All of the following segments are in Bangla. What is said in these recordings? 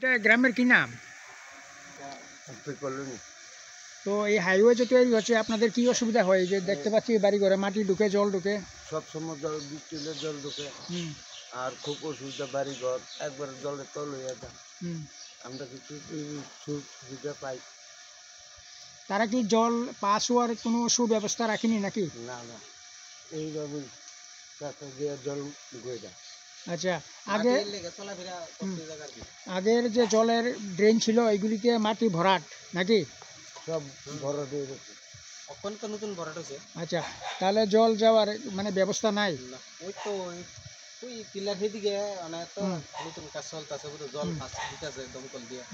এটা গ্রামের কি নাম? কলোনি। তো এই হাইওয়ে যে তৈরি হচ্ছে আপনাদের কি অসুবিধা হয়? যে দেখতে পাচ্ছি বাড়ি ঘরে মাটি ঢুকে, জল ঢুকে, সব সময় জল, বৃষ্টি হলে জল ঢুকে। আর খুব অসুবিধা, বাড়ি ঘর একবার জলের তল হয়ে যায়। আমরা কিছু সুবিধা পাই। তারা কি জল পাস হওয়ার কোনো সুব্যবস্থা রাখেনি নাকি? না না, এইভাবে রাস্তা দিয়ে জল ঢুকে যায়। আচ্ছা, আগের যে জলের ড্রেন ছিল এগুলিতে মাটি ভরাট নাকি? সব ভরাট হয়ে গেছে। এখন তো নতুন ভরাট হয়েছে। আচ্ছা, তাহলে জল যাওয়ার মানে ব্যবস্থা নাই? ওই তো ওই পিলার দিকে অনেক তো নতুন কাজ চলতেছে, জল পাস দিতেছে দমকল দিয়ে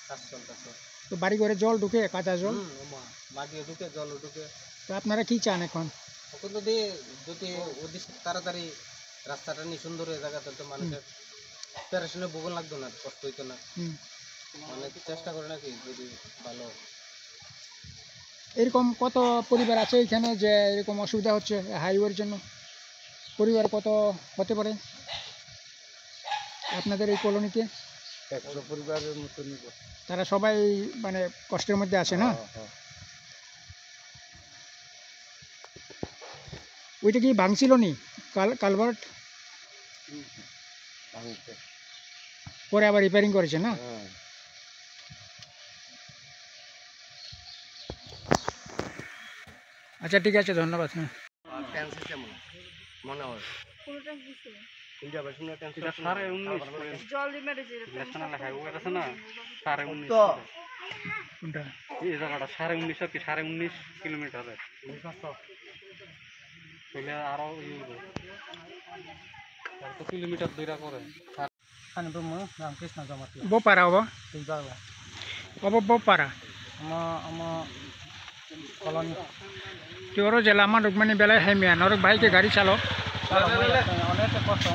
কাজ চলতেছে। তো বাড়ি ঘরে জল ঢুকে, কাঁচা জল মাটিও ঢুকে, জলও ঢুকে। তো আপনারা কি চান এখন? এখন যদি অতি তাড়াতাড়ি রাস্তাটা নিয়ে সুন্দর হয়ে জায়গাতে তো মানুষের প্যারেশনে ভোগন লাগতো না, কষ্ট হইতো না। অনেক চেষ্টা করে নাকি যদি ভালো। এরকম কত পরিবার আছে এখানে যে এরকম অসুবিধা হচ্ছে হাইওয়ের জন্য? পরিবার কত হতে পারে আপনাদের এই কলোনিতে? 100 পরিবারের মতন। তারা সবাই মানে কষ্টের মধ্যে আছে না? ওইটা কি ভাঙছিল নি কালভার্ট? পরে আবার রিপেয়ারিং করেছে না? আচ্ছা, ঠিক আছে, ধন্যবাদ। হ্যাঁ, মনে হয় কোনটা? এই জায়গাটা 19.5 কি 19.5 কিলোমিটার আরো কিলোমিটার দূরা করে রামকৃষ্ণ জমাতি বোপারা হবো বোপারা কলোনি তোর জেলা আমার রুকমানি বেলায় হেমিয়া নরক ভাইকে গাড়ি চালক অনেকে কষ্ট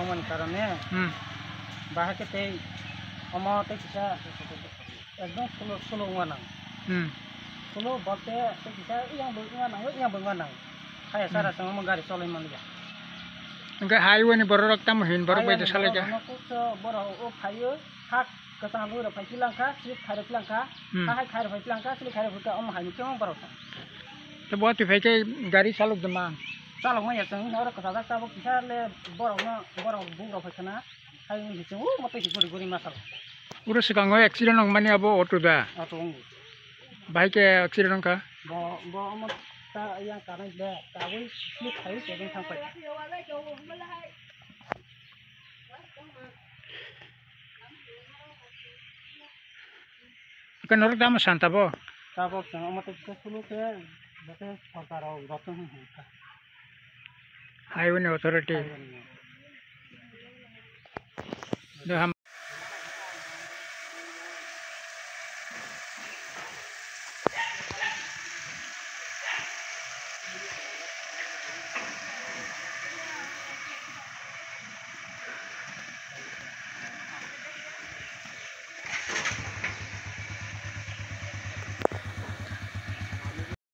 মানে কারণে বাহাকে আমাতে কিছু একদম ষোলো না ষোলো বলতে কিছু ইয়াং বঙ্গা না খায় সারা সঙ্গে গাড়ি চলে মানে highway ni borok rok tam hin borok bai de salai ka borok o phayo hak kasang lu phai silangka slip khai silangka khai khai phai silangka slip khai phai om hai kemo borok to bo tu phai ke gari salok de ma salok ma ya sang ora kasa ta bo kisa le borok bung ro phai kana hai ni chu mote ki gori gori masal uro sikang ho accident ong mani abo auto da bai ke accident ong ka bo mo ta yang kanan de ta wi slip khai se den thang phai kan norok dam santa bo tabok sang mote ke sulu ke jate sarkar ro rotun hu highway authority do ham